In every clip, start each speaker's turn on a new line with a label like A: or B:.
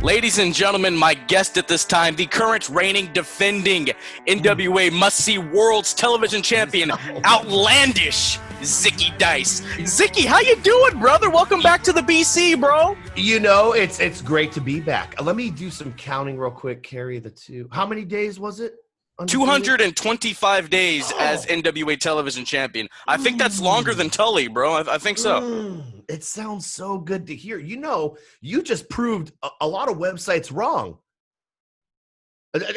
A: Ladies and gentlemen, my guest at this time, the current reigning, defending NWA Must-See World Television Champion, Outlandish Zicky Dice. Zicky, how you doing, brother? Welcome back to the BC, bro.
B: You know, it's great to be back. Let me do some counting real quick. Carry the two. How many days was it?
A: 225 days as NWA Television Champion. I think that's longer than Tully, bro. I think so.
B: It sounds so good to hear. You know, you just proved a lot of websites wrong.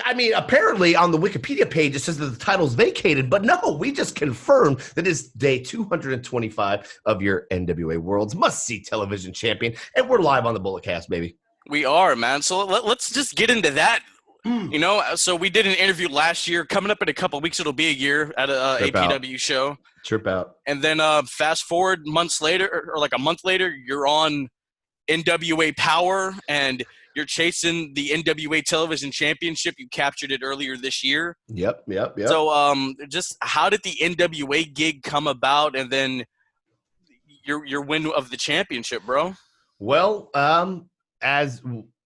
B: I mean, apparently on the Wikipedia page, it says that the title's vacated, but no, we just confirmed that it's day 225 of your NWA World's Must-See Television Champion, and we're live on the Bulletcast, baby.
A: We are, man. So let's just get into that. You know, so we did an interview last year. Coming up in a couple of weeks, it'll be a year at a APW show.
B: Trip out.
A: And then fast forward months later, or like a month later, you're on NWA Power, and you're chasing the NWA Television Championship. You captured it earlier this year.
B: Yep.
A: So just how did the NWA gig come about, and then your win of the championship, bro?
B: Well,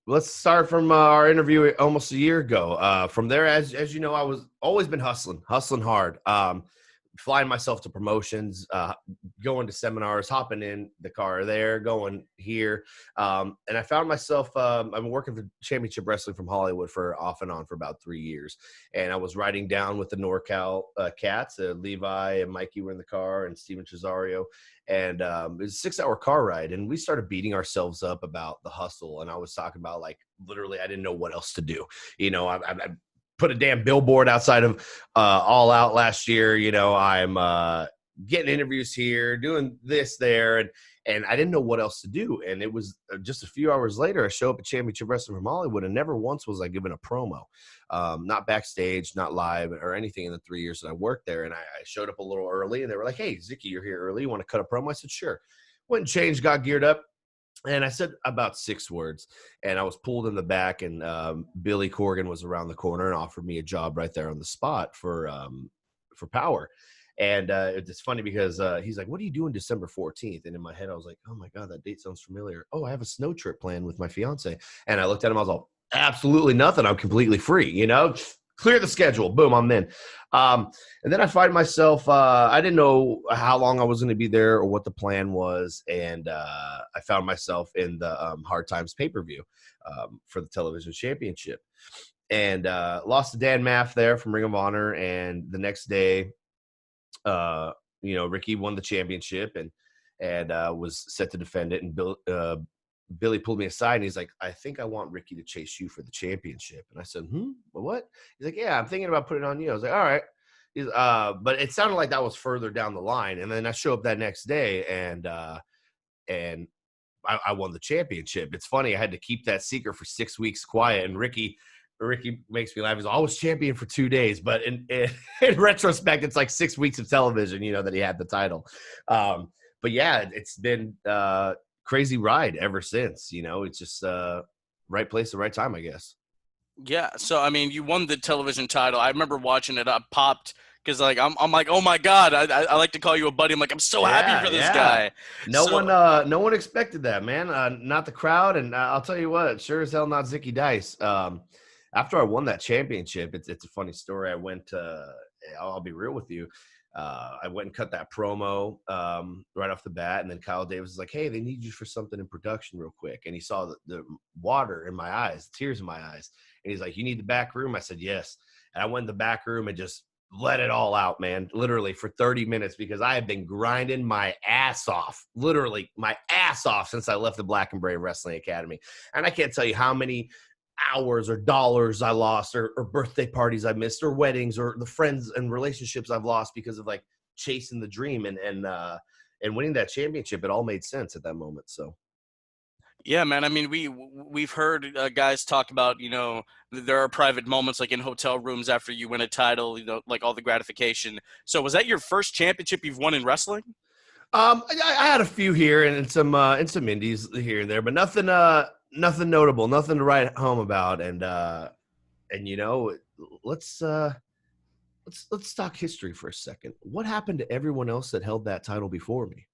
B: let's start from our interview almost a year ago. From there, as you know, I was always been hustling hard, flying myself to promotions, going to seminars, hopping in the car there, going here. And I found myself, I've been working for Championship Wrestling from Hollywood for off and on for about 3 years. And I was riding down with the NorCal cats. Levi and Mikey were in the car, and Steven Cesario. And it was a 6-hour car ride, and we started beating ourselves up about the hustle. And I was talking about, like, literally, I didn't know what else to do. You know, I put a damn billboard outside of All Out last year. You know, I'm getting interviews here, doing this there, and I didn't know what else to do. And it was just a few hours later, I show up at Championship Wrestling from Hollywood, and never once was I given a promo. Not backstage, not live, or anything in the 3 years that I worked there. And I showed up a little early, and they were like, "Hey, Zicky, you're here early. You want to cut a promo?" I said, "Sure." Went and changed, got geared up, and I said about 6 words. And I was pulled in the back, and Billy Corgan was around the corner and offered me a job right there on the spot for Power. And it's funny because he's like, "What are you doing December 14th?" And in my head, I was like, "Oh my God, that date sounds familiar. Oh, I have a snow trip planned with my fiance." And I looked at him, I was all, "Absolutely nothing. I'm completely free, you know, clear the schedule. Boom, I'm in." And then I find myself, I didn't know how long I was going to be there or what the plan was. And I found myself in the Hard Times pay-per-view for the television championship, and lost to Dan Maff there from Ring of Honor. And the next day, you know, Ricky won the championship and was set to defend it. And Billy pulled me aside, and he's like, "I think I want Ricky to chase you for the championship." And I said, "What?" He's like, "Yeah, I'm thinking about putting it on you." I was like, "All right." But it sounded like that was further down the line. And then I show up that next day, and I won the championship. It's funny, I had to keep that secret for 6 weeks quiet. And Ricky makes me laugh. He's like, "I was champion for 2 days," but in retrospect, it's like 6 weeks of television, you know, that he had the title. But yeah, it's been crazy ride ever since. You know, it's just right place at the right time, I guess.
A: Yeah, so I mean, you won the television title. I remember watching it. I popped because, like, I'm like, "Oh my God!" I like to call you a buddy. I'm like, I'm so happy for this guy.
B: No one expected that, man. Not the crowd, and I'll tell you what, sure as hell not Zicky Dice. After I won that championship, it's a funny story. I went. I'll be real with you. I went and cut that promo right off the bat, and then Kyle Davis was like, "Hey, they need you for something in production real quick." And he saw the water in my eyes, the tears in my eyes, and he's like, "You need the back room?" I said, "Yes." And I went in the back room and just let it all out, man, literally for 30 minutes, because I have been grinding my ass off, literally my ass off, since I left the Black and Brave Wrestling Academy. And I can't tell you how many hours or dollars I lost, or birthday parties I missed, or weddings, or the friends and relationships I've lost because of, like, chasing the dream and winning that championship. It all made sense at that moment. So
A: Yeah, man. I mean, we've heard guys talk about, you know, there are private moments, like in hotel rooms after you win a title, you know, like all the gratification. So was that your first championship you've won in wrestling?
B: I had a few here and some indies here and there, but nothing notable, nothing to write home about. And you know, let's talk history for a second. What happened to everyone else that held that title before me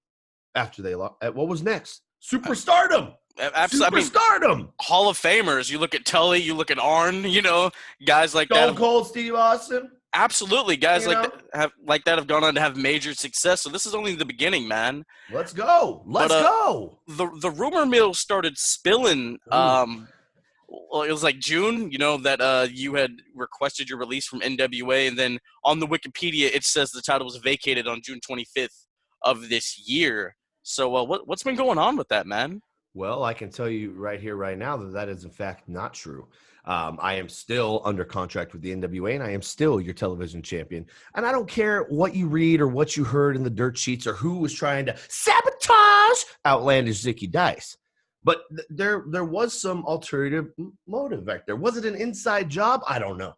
B: after they lost? What was next? Superstardom.
A: Absolutely. I mean,
B: Superstardom.
A: Hall of Famers. You look at Tully, you look at Arn, guys like that.
B: Stone Cold Steve Austin.
A: Absolutely, guys like that have gone on to have major success. So this is only the beginning, man.
B: Let's go. Let's go.
A: The rumor mill started spilling. Well, it was like June, that you had requested your release from NWA, and then on the Wikipedia it says the title was vacated on June 25th of this year. So what's been going on with that, man?
B: Well, I can tell you right here, right now, that is in fact not true. I am still under contract with the NWA, and I am still your television champion. And I don't care what you read or what you heard in the dirt sheets or who was trying to sabotage Outlandish Zicky Dice. But there was some alternative motive back there. Was it an inside job? I don't know.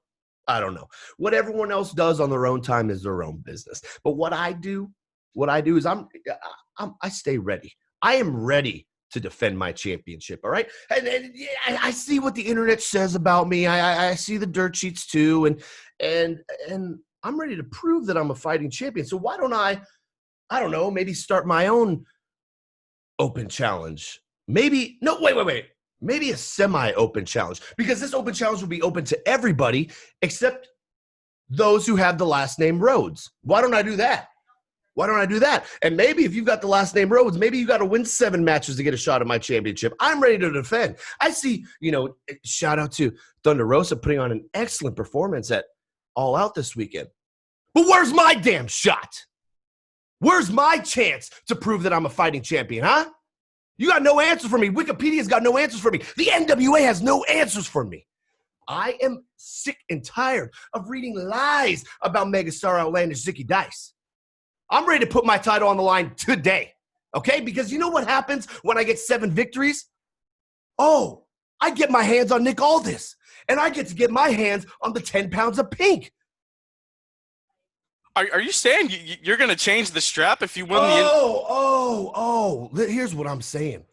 B: What everyone else does on their own time is their own business. But what I do is I stay ready. I am ready to defend my championship, all right? And I see what the internet says about me. I see the dirt sheets too, and I'm ready to prove that I'm a fighting champion. So why don't I don't know, maybe start my own open challenge? Maybe a semi-open challenge, because this open challenge will be open to everybody except those who have the last name Rhodes. Why don't I do that? And maybe if you've got the last name Rhodes, maybe you got to win 7 matches to get a shot at my championship. I'm ready to defend. I see, shout out to Thunder Rosa putting on an excellent performance at All Out this weekend. But where's my damn shot? Where's my chance to prove that I'm a fighting champion, huh? You got no answers for me. Wikipedia's got no answers for me. The NWA has no answers for me. I am sick and tired of reading lies about megastar Outlandish Zicky Dice. I'm ready to put my title on the line today, okay? Because you know what happens when I get 7 victories? Oh, I get my hands on Nick Aldis, and I get to get my hands on the 10 pounds of pink.
A: Are you saying you're going to change the strap if you win
B: Here's what I'm saying.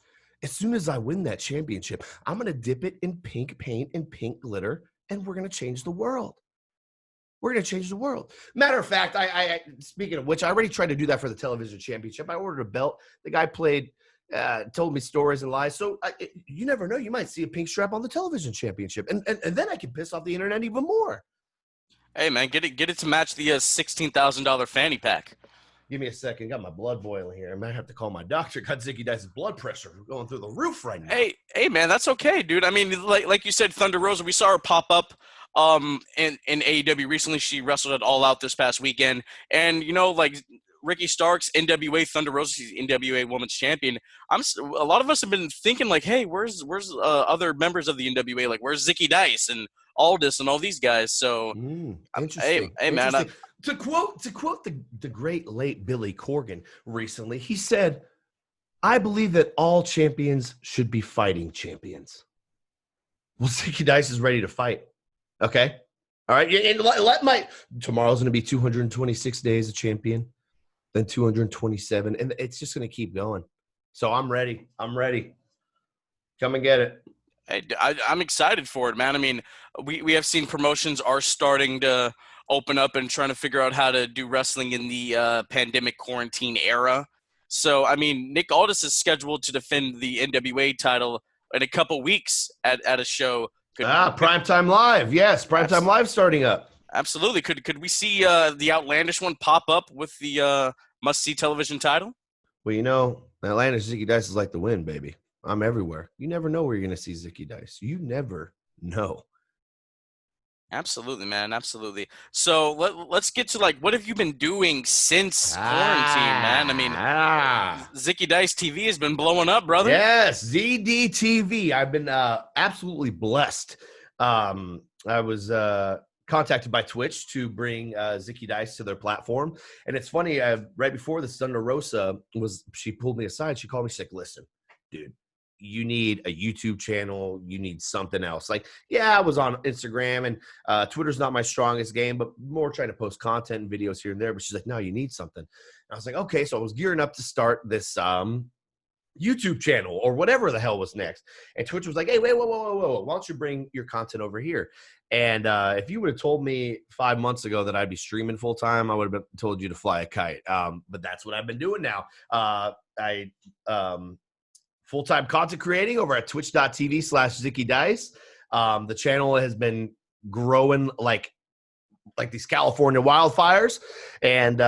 B: As soon as I win that championship, I'm going to dip it in pink paint and pink glitter, and we're going to change the world. Matter of fact, I speaking of which, I already tried to do that for the television championship. I ordered a belt. The guy told me stories and lies. So you never know. You might see a pink strap on the television championship. And then I can piss off the internet even more.
A: Hey, man, get it to match the $16,000 fanny pack.
B: Give me a second. Got my blood boiling here. I might have to call my doctor. Got Zicky Dice's blood pressure going through the roof right now.
A: Hey, man, that's okay, dude. I mean, like you said, Thunder Rosa, we saw her pop up in AEW recently. She wrestled at All Out this past weekend. And, Ricky Starks, NWA Thunder Rosa, she's NWA Women's Champion. A lot of us have been thinking, like, hey, where's other members of the NWA? Like, where's Zicky Dice and Aldis and all these guys? So,
B: interesting.
A: Hey, man.
B: To quote the great late Billy Corgan recently, he said, "I believe that all champions should be fighting champions." Well, Zicky Dice is ready to fight. Okay, all right. And tomorrow's going to be 226 days a champion, then 227, and it's just going to keep going. So I'm ready. Come and get it.
A: Hey, I'm excited for it, man. I mean, we have seen promotions are starting to open up and trying to figure out how to do wrestling in the pandemic quarantine era. So, I mean, Nick Aldis is scheduled to defend the NWA title in a couple weeks at a show.
B: Primetime Live. Yes, Primetime Live starting up.
A: Absolutely. Could we see the Outlandish One pop up with the must-see television title?
B: Well, Outlandish Zicky Dice is like the wind, baby. I'm everywhere. You never know where you're going to see Zicky Dice. You never know.
A: Absolutely, man. Absolutely. So let's get to, what have you been doing since quarantine, man? I mean, Zicky Dice TV has been blowing up, brother.
B: Yes, ZDTV. I've been absolutely blessed. I was contacted by Twitch to bring Zicky Dice to their platform. And it's funny, right before this, Thunder Rosa she pulled me aside. She called me, she's like, "Listen, dude, you need a YouTube channel. You need something else." I was on Instagram, and Twitter's not my strongest game, but more trying to post content and videos here and there. But she's like, "No, you need something." And I was like, okay. So I was gearing up to start this YouTube channel or whatever the hell was next. And Twitch was like, "Hey, wait, whoa. Why don't you bring your content over here?" And if you would have told me 5 months ago that I'd be streaming full time, I would have told you to fly a kite. But that's what I've been doing now. I full-time content creating over at Twitch.tv/Zicky Dice. The channel has been growing like these California wildfires, and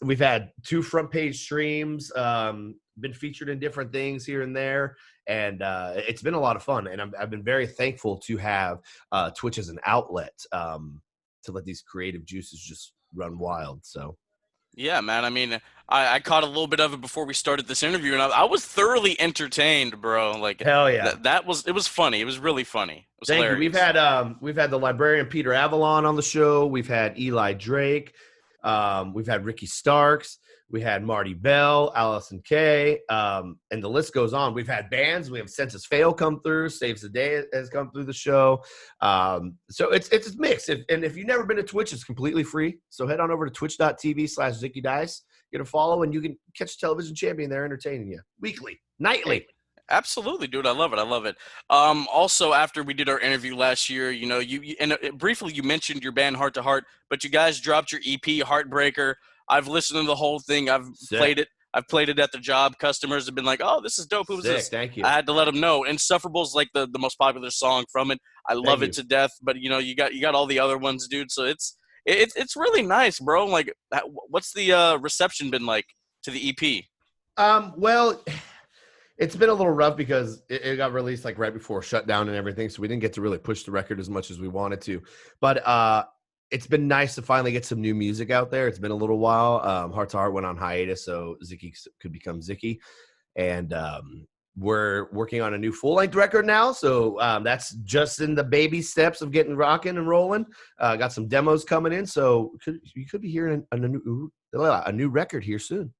B: we've had 2 front page streams, been featured in different things here and there, and it's been a lot of fun. And I've been very thankful to have Twitch as an outlet to let these creative juices just run wild. So.
A: Yeah, man. I mean, I caught a little bit of it before we started this interview, and I was thoroughly entertained, bro. Like,
B: hell yeah,
A: it was funny. It was really funny. It was
B: Thank
A: hilarious.
B: you. We've had the librarian Peter Avalon on the show. We've had Eli Drake. We've had Ricky Starks. We had Marty Bell, Allison Kay, and the list goes on. We've had bands. We have Census Fail come through. Saves the Day has come through the show. So it's mixed. And if you've never been to Twitch, it's completely free. So head on over to twitch.tv/Zicky Dice. Get a follow, and you can catch television champion there entertaining you weekly, nightly.
A: Absolutely, dude. I love it. I love it. Also, after we did our interview last year, you know, briefly you mentioned your band Heart to Heart, but you guys dropped your EP Heartbreaker. I've listened to the whole thing. I've played it. I've played it at the job. Customers have been like, "Oh, this is dope. Who's this?"
B: Thank you.
A: I had to let them know. Insufferable is like the most popular song from it. I love it to death. But you know, you got all the other ones, dude. So it's really nice, bro. Like, what's the reception been like to the EP?
B: Well, it's been a little rough because it got released like right before shutdown and everything, so we didn't get to really push the record as much as we wanted to. But it's been nice to finally get some new music out there. It's been a little while. Heart to Heart went on hiatus, so Zicky could become Zicky. And we're working on a new full-length record now, so that's just in the baby steps of getting rocking and rolling. Got some demos coming in, so you could be hearing a new record here soon.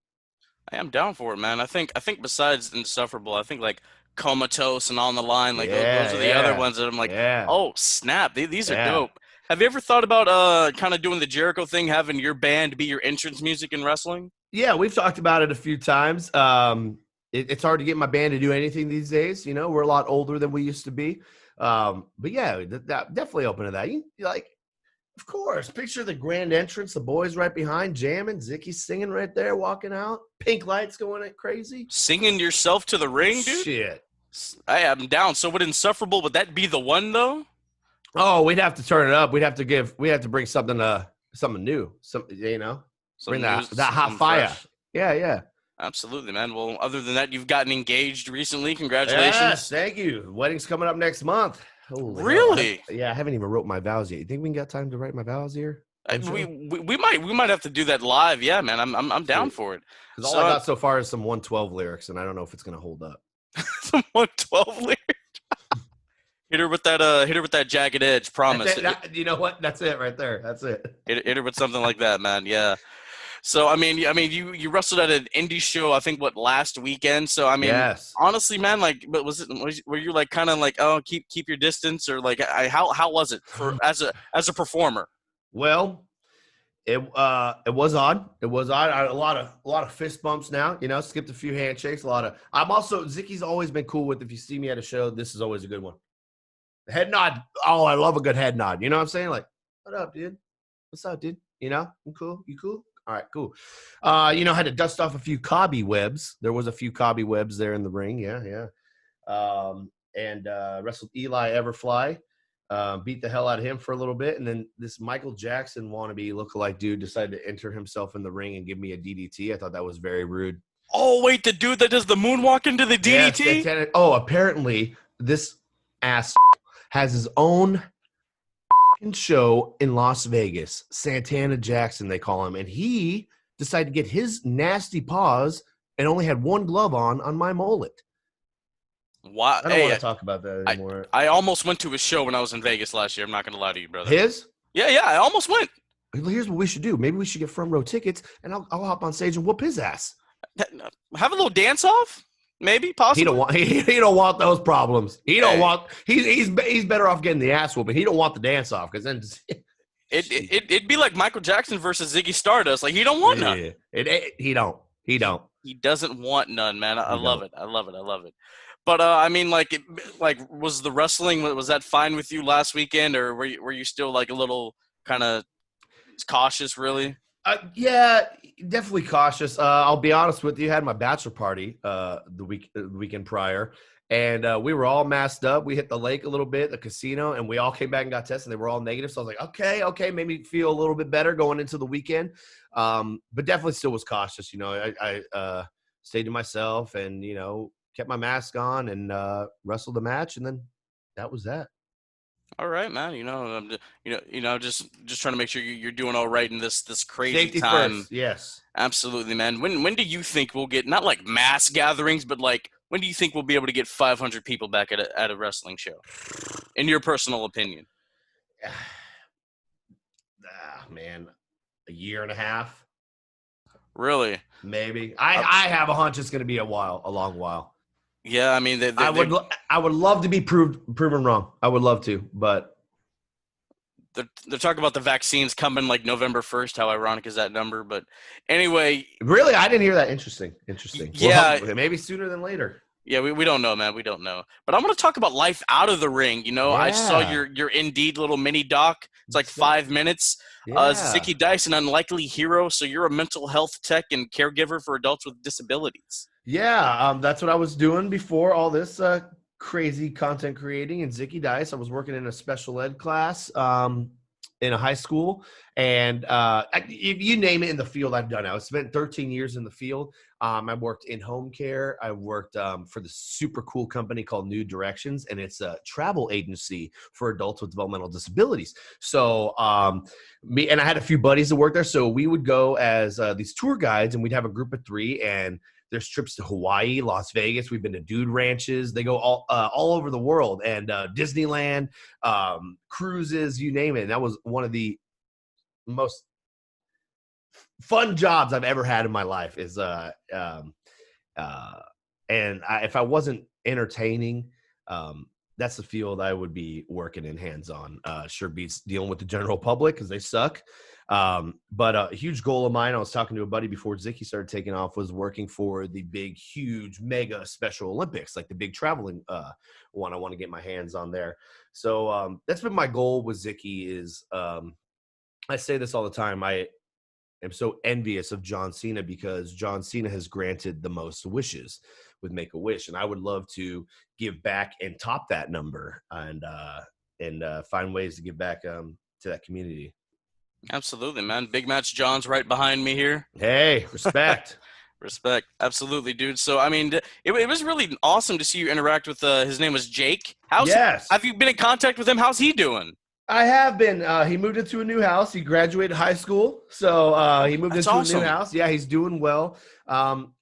A: I am down for it, man. I think besides Insufferable, I think like Comatose and On the Line, like those are the other ones that I'm like, oh snap, these are dope. Have you ever thought about kind of doing the Jericho thing, having your band be your entrance music in wrestling?
B: Yeah, we've talked about it a few times. It's hard to get my band to do anything these days. You know, we're a lot older than we used to be. But yeah, definitely open to that. You like, of course, picture the grand entrance, the boys right behind jamming, Zicky singing right there, walking out, pink lights going crazy.
A: Singing yourself to the ring, dude?
B: Shit.
A: I am down. So would Insufferable, would that be the one though?
B: Oh, we'd have to turn it up. We have to bring something new. Bring that hot fire. Fresh. Yeah.
A: Absolutely, man. Well, other than that, you've gotten engaged recently. Congratulations.
B: Yes, thank you. Wedding's coming up next month. Holy
A: really?
B: I haven't even wrote my vows yet. You think we got time to write my vows here?
A: We might have to do that live. Yeah, man. I'm down for it.
B: Because all I got so far is some 112 lyrics, and I don't know if it's gonna hold up.
A: Some 112 lyrics. Hit her with that jagged edge. Promise.
B: You know what? That's it right there. That's it.
A: Hit her with something like that, man. Yeah. So I mean, you wrestled at an indie show. I think last weekend. So I mean, yes. Honestly, man, like, but were you like kind of like, oh, keep your distance, or like, how was it for as a performer?
B: Well, it was odd. It was odd. A lot of fist bumps now. You know, skipped a few handshakes. I'm also Zicky's always been cool with. If you see me at a show, this is always a good one. Head nod. Oh, I love a good head nod. You know what I'm saying? Like, what up, dude? What's up, dude? You know, I'm cool. You cool? All right, cool. Had to dust off a few cobwebs. There was a few cobwebs there in the ring. Yeah. And wrestled Eli Everfly. Beat the hell out of him for a little bit. And then this Michael Jackson wannabe lookalike dude decided to enter himself in the ring and give me a DDT. I thought that was very rude.
A: Oh, wait, the dude that does the moonwalk into the DDT?
B: Yes, apparently this ass has his own show in Las Vegas. Santana Jackson, they call him. And he decided to get his nasty paws and only had one glove on my mullet.
A: Wow.
B: I don't want to talk about that anymore.
A: I almost went to a show when I was in Vegas last year. I'm not going to lie to you, brother.
B: His?
A: Yeah, I almost went.
B: Here's what we should do. Maybe we should get front row tickets, and I'll hop on stage and whoop his ass.
A: Have a little dance off? Maybe, possibly.
B: He don't want those problems. He's better off getting the ass whooping. He don't want the dance off because then
A: it'd be like Michael Jackson versus Ziggy Stardust. Like, he don't want none.
B: He don't.
A: He doesn't want none, man. I love it. But I mean, like was the wrestling, was that fine with you last weekend, or were you still like a little kind of cautious, really?
B: Yeah, definitely cautious. I'll be honest with you. I had my bachelor party the weekend prior, and we were all masked up. We hit the lake a little bit, the casino, and we all came back and got tested. They were all negative, so I was like, okay, made me feel a little bit better going into the weekend. But definitely still was cautious. I stayed to myself and kept my mask on and wrestled the match, and then that was that.
A: All right, man. Just trying to make sure you're doing all right in this crazy
B: Safety
A: time.
B: first, yes.
A: Absolutely, man. When do you think we'll get not like mass gatherings, but like when do you think we'll be able to get 500 people back at a wrestling show? In your personal opinion.
B: Man, a year and a half.
A: Really?
B: Maybe. I have a hunch it's going to be a long while.
A: Yeah, I mean,
B: I would love to be proven wrong. I would love to, but
A: they're talking about the vaccines coming like November 1st. How ironic is that number? But anyway,
B: really, I didn't hear that. Interesting.
A: Yeah,
B: well, maybe sooner than later.
A: Yeah, we don't know, man. We don't know. But I'm going to talk about life out of the ring. I saw your Indeed little mini doc. It's like 5 minutes.
B: Yeah.
A: Zicky Dice, an unlikely hero. So you're a mental health tech and caregiver for adults with disabilities.
B: Yeah, that's what I was doing before all this crazy content creating. And Zicky Dice, I was working in a special ed class in a high school. And you name it in the field, I've done it. I spent 13 years in the field. I worked in home care. I worked for the super cool company called New Directions, and it's a travel agency for adults with developmental disabilities. So me and I had a few buddies that worked there. So we would go as these tour guides, and we'd have a group of 3, and there's trips to Hawaii, Las Vegas. We've been to dude ranches. They go all over the world, and Disneyland, cruises, you name it. And that was one of the most fun jobs I've ever had in my life. Is if I wasn't entertaining, that's the field I would be working in hands-on. Sure beats dealing with the general public because they suck. But a huge goal of mine, I was talking to a buddy before Zicky started taking off, was working for the big, huge, mega Special Olympics, like the big traveling one. I want to get my hands on there. So that's been my goal with Zicky is I say this all the time. I am so envious of John Cena because John Cena has granted the most wishes with Make-A-Wish, and I would love to give back and top that number and find ways to give back to that community.
A: Absolutely, man. Big Match John's right behind me here.
B: Hey, respect.
A: Respect. Absolutely, dude. So, I mean, it was really awesome to see you interact with, his name was Jake.
B: Yes.
A: Have you been in contact with him? How's he doing?
B: I have been. He moved into a new house. He graduated high school, so he moved into a new house. Yeah, he's doing well.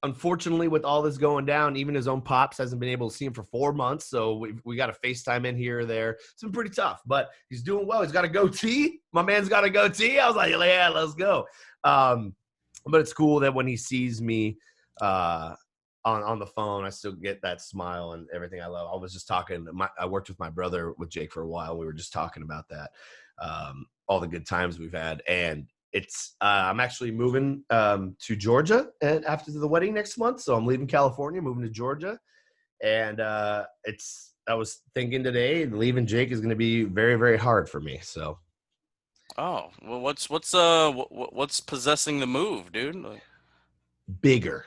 B: Unfortunately, with all this going down, even his own pops hasn't been able to see him for 4 months. So we got to FaceTime in here or there. It's been pretty tough, but he's doing well. He's got a goatee. My man's got a goatee. I was like, yeah, let's go. But it's cool that when he sees me on the phone, I still get that smile and everything I love. I was just talking. I worked with my brother with Jake for a while. We were just talking about that, all the good times we've had, and it's. I'm actually moving to Georgia after the wedding next month, so I'm leaving California, moving to Georgia, and it's. I was thinking today, leaving Jake is going to be very, very hard for me. So.
A: Oh well, what's possessing the move, dude?
B: Bigger.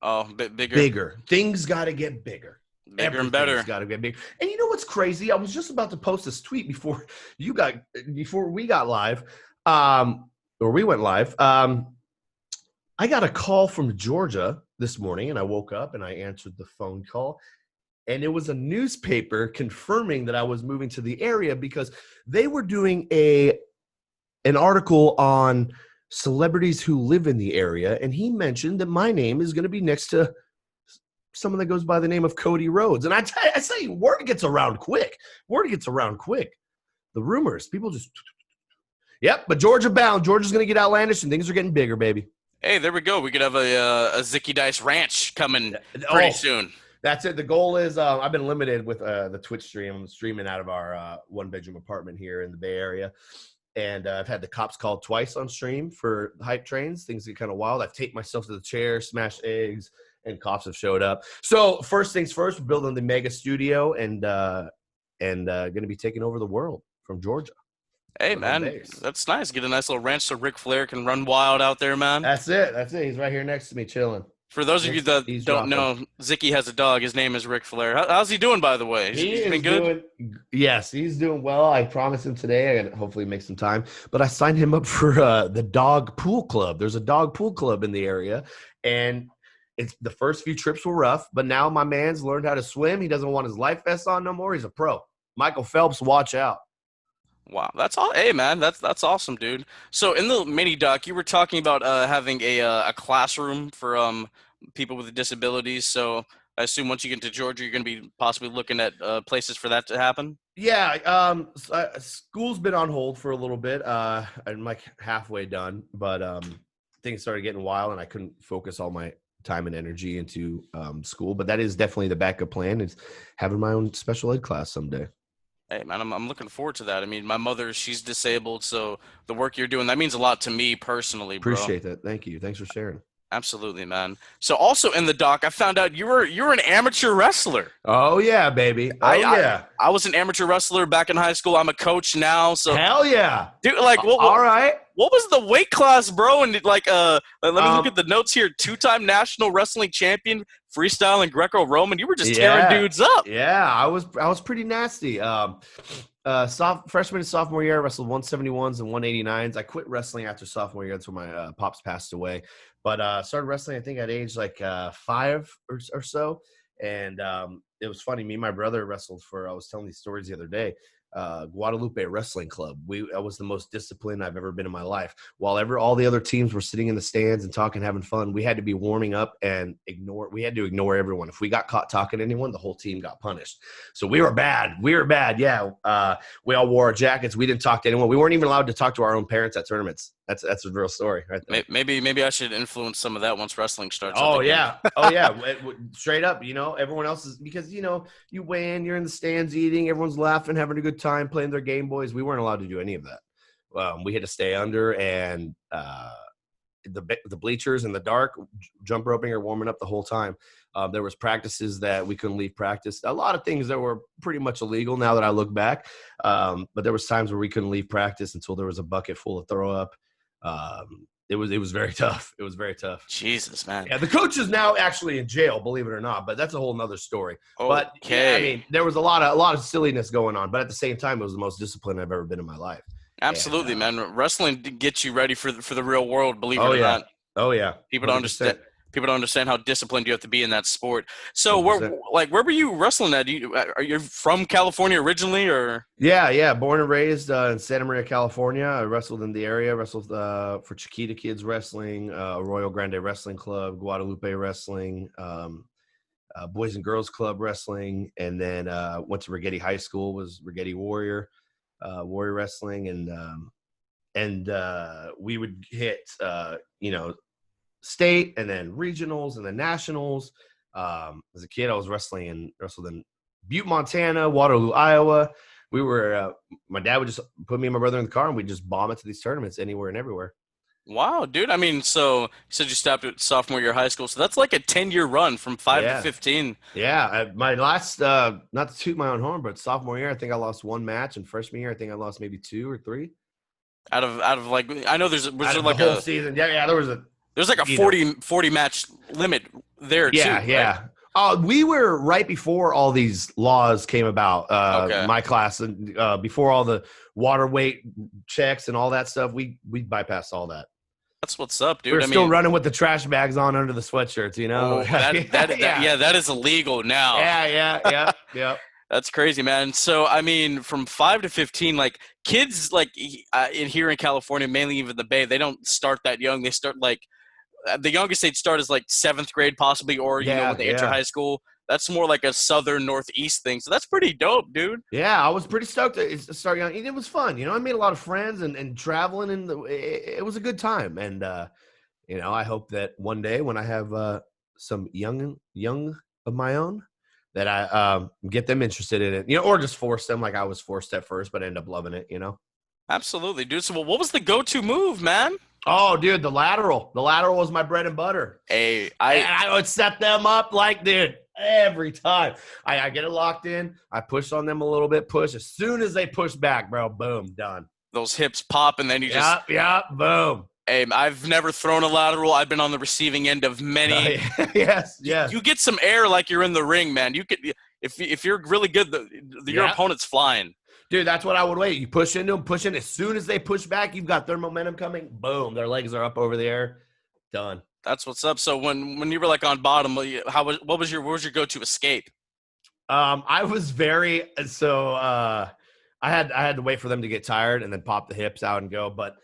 A: Oh, bigger.
B: Bigger. Things got to get bigger.
A: Bigger and better.
B: Got to get bigger. And you know what's crazy? I was just about to post this tweet before we got live, or we went live. I got a call from Georgia this morning, and I woke up and I answered the phone call, and it was a newspaper confirming that I was moving to the area because they were doing an article on celebrities who live in the area, and he mentioned that my name is going to be next to someone that goes by the name of Cody Rhodes. And I say, word gets around quick. The rumors, people just, yep. But Georgia bound. Georgia's going to get outlandish, and things are getting bigger, baby.
A: Hey, there we go. We could have a Zicky Dice ranch coming pretty soon.
B: That's it. The goal is I've been limited with the Twitch stream. I'm streaming out of our one-bedroom apartment here in the Bay Area. And I've had the cops called twice on stream for hype trains. Things get kind of wild. I've taped myself to the chair, smashed eggs, and cops have showed up. So first things first, we're building the mega studio and going to be taking over the world from Georgia.
A: Hey,
B: for home
A: man,
B: base.
A: that's nice. Get a nice little ranch so Ric Flair can run wild out there, man.
B: That's it. That's it. He's right here next to me, chilling.
A: For those of you
B: Just
A: that don't
B: eavesdropping.
A: know, Zicky has a dog. His name is Ric Flair. How's he doing, by the way?
B: He
A: He's been
B: is
A: good?
B: doing, yes, he's doing well. I promised him today. I got to hopefully make some time, but I signed him up for the dog pool club. There's a dog pool club in the area, and it's the first few trips were rough, but now my man's learned how to swim. He doesn't want his life vest on no more. He's a pro. Michael Phelps, watch out.
A: Wow, that's all. Hey, man, that's awesome, dude. So in the mini doc, you were talking about having a classroom for people with disabilities. So I assume once you get to Georgia, you're going to be possibly looking at places for that to happen.
B: Yeah, school's been on hold for a little bit. I'm like halfway done, but things started getting wild, and I couldn't focus all my time and energy into school. But that is definitely the backup plan, is having my own special ed class someday.
A: Hey, man, I'm looking forward to that. I mean, my mother, she's disabled, so the work you're doing, that means a lot to me personally, bro.
B: Appreciate that. Thank you. Thanks for sharing.
A: Absolutely, man. So also in the doc, I found out you're an amateur wrestler.
B: Oh yeah, baby. Oh yeah.
A: I was an amateur wrestler back in high school. I'm a coach now. So
B: Hell yeah.
A: dude, like
B: All right.
A: what was the weight class, bro? And like let me look at the notes here. 2-time national wrestling champion, freestyle and Greco-Roman. You were just tearing dudes up.
B: Yeah, I was pretty nasty. Freshman and sophomore year, I wrestled 171s and 189s. I quit wrestling after sophomore year. That's when my pops passed away. But started wrestling, I think, at age like 5 or so. And it was funny. Me and my brother wrestled I was telling these stories the other day, Guadalupe Wrestling Club. I was the most disciplined I've ever been in my life. While all the other teams were sitting in the stands and talking, having fun, we had to be warming up and we had to ignore everyone. If we got caught talking to anyone, the whole team got punished. So we were bad. Yeah. We all wore our jackets. We didn't talk to anyone. We weren't even allowed to talk to our own parents at tournaments. That's a real story right there.
A: Maybe I should influence some of that once wrestling starts.
B: Oh yeah. Oh yeah. Straight up, everyone else is, because you weigh in, you're in the stands eating, everyone's laughing, having a good time, playing their Game Boys. We weren't allowed to do any of that. We had to stay under, and the bleachers in the dark, jump roping or warming up the whole time. There was practices that we couldn't leave practice. A lot of things that were pretty much illegal now that I look back. But there was times where we couldn't leave practice until there was a bucket full of throw up. It was very tough. It was very tough.
A: Jesus, man.
B: Yeah, the coach is now actually in jail, believe it or not, but that's a whole nother story.
A: Okay.
B: But yeah, I mean, there was a lot of silliness going on, but at the same time, it was the most disciplined I've ever been in my life.
A: Absolutely, man. Wrestling gets you ready for the real world, believe it or not.
B: Oh yeah.
A: People don't understand. People don't understand how disciplined you have to be in that sport. So where were you wrestling at? Are you from California originally, or?
B: Yeah. Born and raised in Santa Maria, California. I wrestled in the area. Wrestled for Chiquita Kids Wrestling, Arroyo Grande Wrestling Club, Guadalupe Wrestling, Boys and Girls Club Wrestling, and then went to Rigetti High School. Was Rigetti Warrior Wrestling, and we would hit state and then regionals and then nationals. As a kid, I wrestled in Butte, Montana, Waterloo, Iowa. We were my dad would just put me and my brother in the car, and we'd just bomb it to these tournaments anywhere and everywhere.
A: Wow, dude. I mean, so you said you stopped at sophomore year of high school, so that's like a 10-year run from 5 to 15.
B: Yeah, my last not to toot my own horn, but sophomore year I think I lost 1 match, and freshman year I think I lost maybe 2 or 3
A: out of like, I know was there like
B: a whole season. Yeah, there's
A: like a 40 match limit there too.
B: Yeah. We were right before all these laws came about.
A: Okay.
B: My class, and before all the water weight checks and all that stuff, we bypassed all that.
A: That's what's up, dude.
B: We're still running with the trash bags on under the sweatshirts,
A: Oh, that is illegal now.
B: Yeah.
A: That's crazy, man. So, I mean, from 5 to 15, like kids, like here in California, mainly even the Bay, they don't start that young. They start like the youngest they'd start is like 7th grade, possibly, or when they enter high school. That's more like a southern northeast thing. So that's pretty dope, dude.
B: Yeah, I was pretty stoked to start young. It was fun. I made a lot of friends and traveling, and it was a good time. And I hope that one day when I have some young of my own, that I get them interested in it, or just force them like I was forced at first, but end up loving it,
A: Absolutely, dude. So what was the go-to move, man?
B: Oh, dude, the lateral. The lateral was my bread and butter.
A: Hey,
B: I would set them up like, dude, every time. I get it locked in. I push on them a little bit, push. As soon as they push back, bro, boom, done.
A: those hips pop, and then you just
B: boom.
A: Hey, I've never thrown a lateral. I've been on the receiving end of many.
B: Yes.
A: You get some air like you're in the ring, man. You could, if you're really good, your opponent's flying.
B: Dude, that's what I would wait. You push into them, push in. As soon as they push back, you've got their momentum coming. Boom, their legs are up over the air. Done.
A: That's what's up. So when you were like on bottom, what was your go-to escape?
B: I was very I had to wait for them to get tired and then pop the hips out and go, but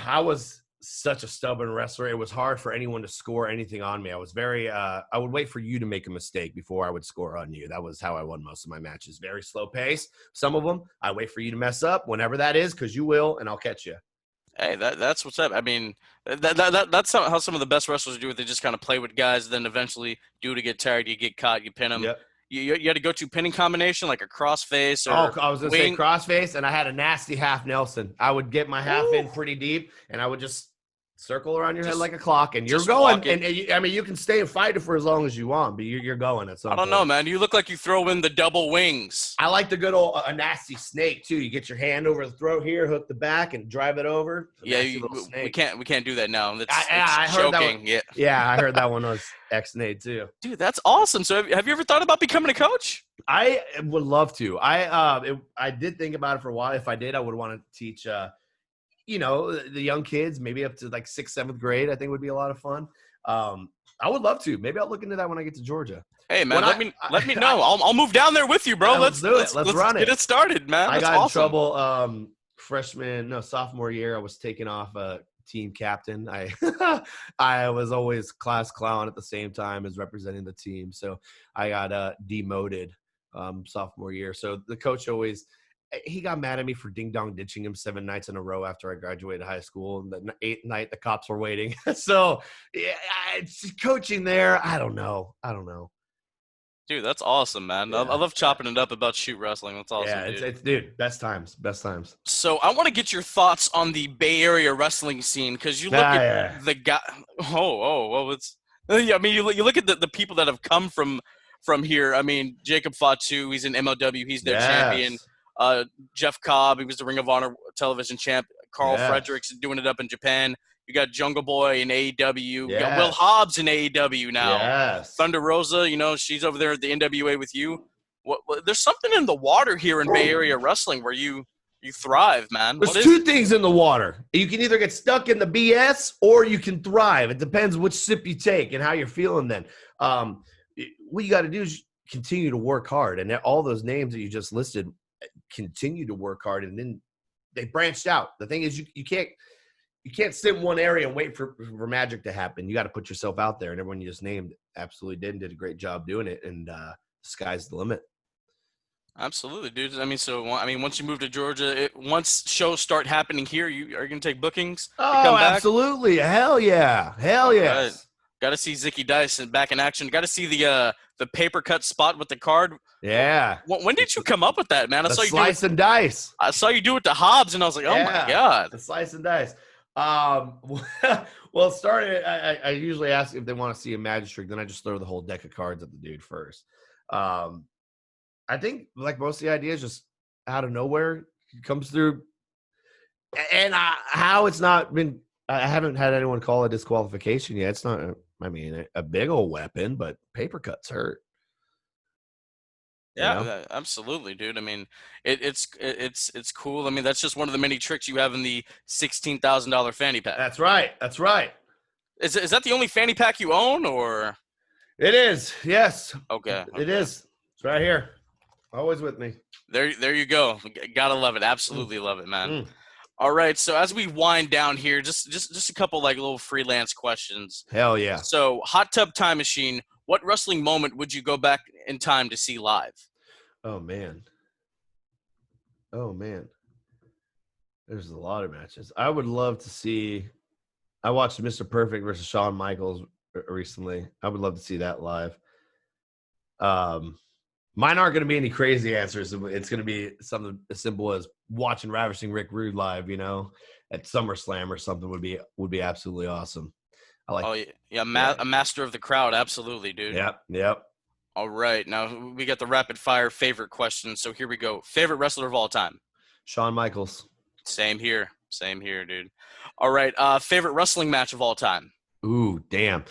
B: I was such a stubborn wrestler. It was hard for anyone to score anything on me. I was very I would wait for you to make a mistake before I would score on you. That was how I won most of my matches. Very slow pace. Some of them, I wait for you to mess up whenever that is, because you will, and I'll catch you.
A: Hey, that's what's up. I mean, that's how some of the best wrestlers do it. They just kind of play with guys, then eventually do to get tired. You get caught, you pin them.
B: Yep.
A: You had to go to pinning combination, like a crossface or
B: I was going to say crossface, and I had a nasty half Nelson. I would get my half in pretty deep, and I would just circle around your head like a clock, and you're going. And I mean, you can stay and fight it for as long as you want, but you're going at some point.
A: I don't know, man. You look like you throw in the double wings.
B: I like the good old a nasty snake, too. You get your hand over the throat here, hook the back, and drive it over.
A: Yeah, we can't do that now.
B: I heard that one. Yeah, I heard that one was X-Nade, too.
A: Dude, that's awesome. So have you ever thought about becoming a coach?
B: I would love to. I did think about it for a while. If I did, I would want to teach the young kids, maybe up to like 6th, 7th grade, I think would be a lot of fun. I would love to. Maybe I'll look into that when I get to Georgia.
A: Hey, man, let me know. I'll move down there with you, bro.
B: Yeah, let's do it. Let's run it.
A: Get it started, man.
B: I got in trouble sophomore year. I was taking off team captain. I was always class clown at the same time as representing the team. So I got demoted sophomore year. So the coach he got mad at me for ding-dong ditching him 7 nights in a row after I graduated high school. And the 8th night, the cops were waiting. So, yeah, coaching there, I don't know.
A: Dude, that's awesome, man. Yeah. I love chopping it up about shoot wrestling. That's awesome,
B: yeah, dude, best times.
A: So I want to get your thoughts on the Bay Area wrestling scene, because you look at the guy. I mean, you look at the people that have come from here. I mean, Pt.2, he's in MLW. He's their champion. Jeff Cobb, he was the Ring of Honor television champ. Carl Fredericks is doing it up in Japan. You got Jungle Boy in AEW. You got Will Hobbs in AEW now.
B: Yes.
A: Thunder Rosa, she's over there at the NWA with you. There's something in the water here in Bay Area wrestling where you thrive, man.
B: There's two things in the water. You can either get stuck in the BS or you can thrive. It depends which sip you take and how you're feeling then. What you got to do is continue to work hard. And all those names that you just listed continue to work hard, and then they branched out. The thing is, you can't sit in one area and wait for magic to happen. You got to put yourself out there, and everyone you just named absolutely did a great job doing it, and the sky's the limit.
A: Absolutely, dude. I mean, once you move to Georgia, once shows start happening here, are you going to take bookings?
B: Oh, absolutely. Hell yeah. Yes.
A: Right. Got to see Zicky Dice back in action. Got to see the paper cut spot with the card.
B: Yeah.
A: When did you come up with that, man?
B: Slice and dice.
A: I saw you do it to Hobbs, and I was like, oh my God.
B: The slice and dice. Well, it started. I usually ask if they want to see a magic, then I just throw the whole deck of cards at the dude first. I think like most of the ideas just out of nowhere comes through, and how it's not been. I haven't had anyone call a disqualification yet. It's not. I mean, a big old weapon, but paper cuts hurt.
A: Yeah, absolutely, dude. I mean, it's cool. I mean, that's just one of the many tricks you have in the $16,000 fanny pack.
B: That's right.
A: Is that the only fanny pack you own, or?
B: It is. Yes.
A: Okay.
B: It is. It's right here. Always with me.
A: There you go. Gotta love it. Absolutely love it, man. All right. So as we wind down here, just a couple like little freelance questions.
B: Hell yeah.
A: So hot tub time machine. What wrestling moment would you go back in time to see live?
B: Oh man. There's a lot of matches. I would love to see. I watched Mr. Perfect versus Shawn Michaels recently. I would love to see that live. Mine aren't going to be any crazy answers. It's going to be something as simple as watching Ravishing Rick Rude live, at SummerSlam or something would be absolutely awesome. I like.
A: A master of the crowd, absolutely, dude.
B: Yep.
A: All right, now we got the rapid fire favorite question. So here we go. Favorite wrestler of all time?
B: Shawn Michaels.
A: Same here. Same here, dude. All right. Favorite wrestling match of all time?
B: Ooh, damn.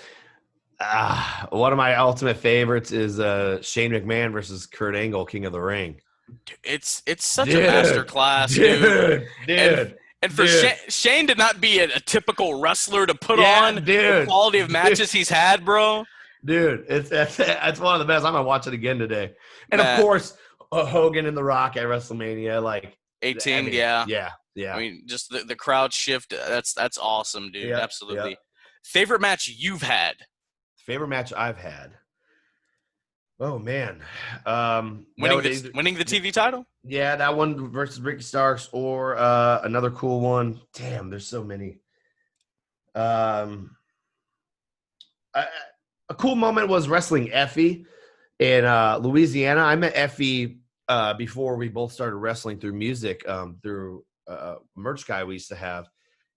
B: One of my ultimate favorites is Shane McMahon versus Kurt Angle, King of the Ring.
A: It's such a master class, dude. And for Shane to not be a typical wrestler to put on the quality of matches he's had, bro.
B: Dude, it's one of the best. I'm gonna watch it again today. And of course, Hogan and The Rock at WrestleMania, like
A: 18.
B: Yeah.
A: I mean, just the crowd shift. That's awesome, dude.
B: Yeah,
A: Absolutely.
B: yeah.
A: Favorite match you've had?
B: Favorite match I've had. Oh man,
A: winning the TV title.
B: Yeah, that one versus Ricky Starks, or another cool one. Damn, there's so many. A cool moment was wrestling Effie in Louisiana. I met Effie before we both started wrestling through music, through a merch guy we used to have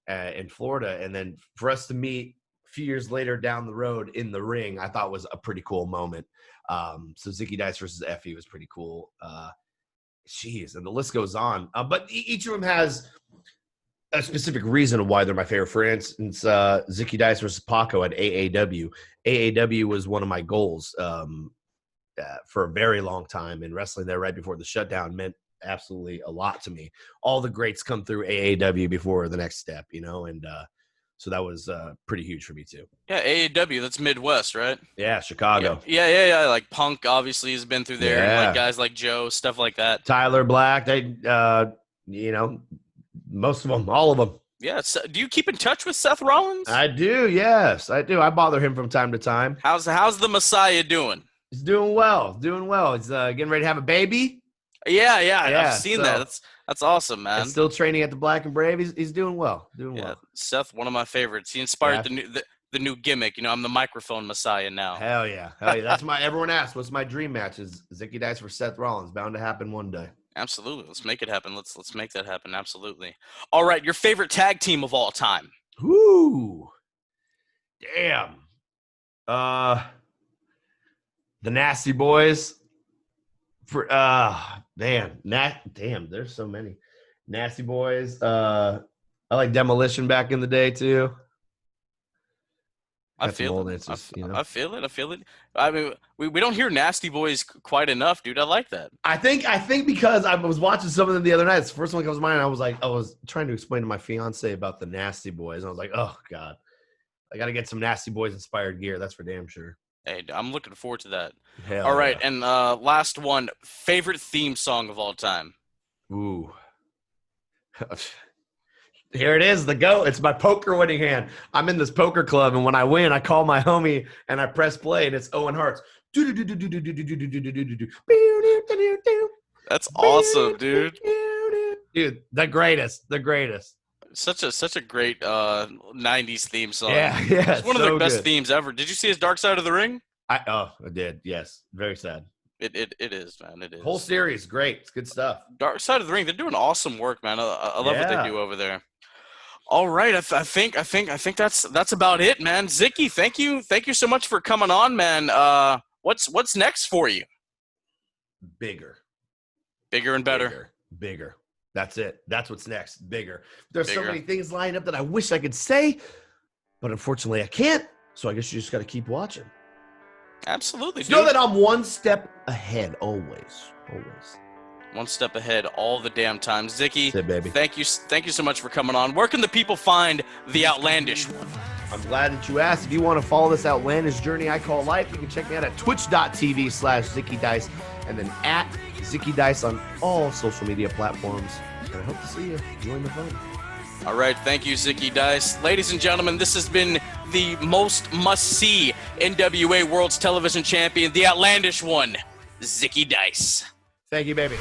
B: in Florida, and then for us to meet a few years later down the road in the ring, I thought was a pretty cool moment. So Zicky Dice versus Effie was pretty cool. And the list goes on. But each of them has a specific reason of why they're my favorite. For instance, Zicky Dice versus Paco at AAW. AAW was one of my goals for a very long time, and wrestling there right before the shutdown meant absolutely a lot to me. All the greats come through AAW before the next step, and so that was pretty huge for me too.
A: Yeah, AAW, that's Midwest, right?
B: Yeah, Chicago.
A: Yeah. Like Punk obviously has been through there, and like guys like Joe, stuff like that.
B: Tyler Black, they, most of them, all of them.
A: Yeah. So, do you keep in touch with Seth Rollins?
B: I do. Yes, I do. I bother him from time to time.
A: How's the Messiah doing?
B: He's doing well. He's getting ready to have a baby.
A: Yeah. I've seen that. That's awesome, man.
B: He's still training at the Black and Brave. He's doing well. Well.
A: Seth, one of my favorites. He inspired the new gimmick. I'm the microphone Messiah now.
B: Hell yeah. That's everyone asks, what's my dream match? Is Zicky Dice for Seth Rollins. Bound to happen one day.
A: Absolutely. Let's make it happen. Let's make that happen. Absolutely. All right. Your favorite tag team of all time?
B: Ooh. Damn. The Nasty Boys. Damn, there's so many. Nasty Boys. I like Demolition back in the day too.
A: I feel it. I feel it. I mean, we don't hear Nasty Boys quite enough, dude. I like that.
B: I think because I was watching some of them the other night. It's the first one that comes to mind. I was trying to explain to my fiance about the Nasty Boys. And I was like, oh God, I got to get some Nasty Boys inspired gear. That's for damn sure.
A: Hey, I'm looking forward to that.
B: Hell
A: all right,
B: yeah.
A: And last one, favorite theme song of all time?
B: Ooh. Here it is, the GOAT. It's my poker winning hand. I'm in this poker club, and when I win, I call my homie, and I press play, and it's Owen Hart's.
A: That's awesome, dude.
B: Dude, the greatest.
A: Such a great 90s theme song.
B: Yeah.
A: It's one of the best themes ever. Did you see his Dark Side of the Ring?
B: I did. Yes. Very sad.
A: It is, man. It is.
B: Whole series, great. It's good stuff.
A: Dark Side of the Ring. They're doing awesome work, man. I love what they do over there. All right, I think that's about it, man. Zicky, thank you so much for coming on, man. What's next for you?
B: Bigger
A: and better.
B: Bigger. That's it. That's what's next. Bigger. There's so many things lined up that I wish I could say, but unfortunately I can't. So I guess you just got to keep watching.
A: Absolutely.
B: Just know that I'm one step ahead, always.
A: One step ahead all the damn time. Zicky,
B: that's it, baby.
A: Thank you so much for coming on. Where can the people find the Outlandish One?
B: I'm glad that you asked. If you want to follow this outlandish journey I call life, you can check me out at twitch.tv/Zicky Dice and then at Zicky Dice on all social media platforms. And I hope to see you. Join the fun.
A: All right. Thank you, Zicky Dice. Ladies and gentlemen, this has been the most must-see NWA World Television Champion, the Outlandish One, Zicky Dice.
B: Thank you, baby.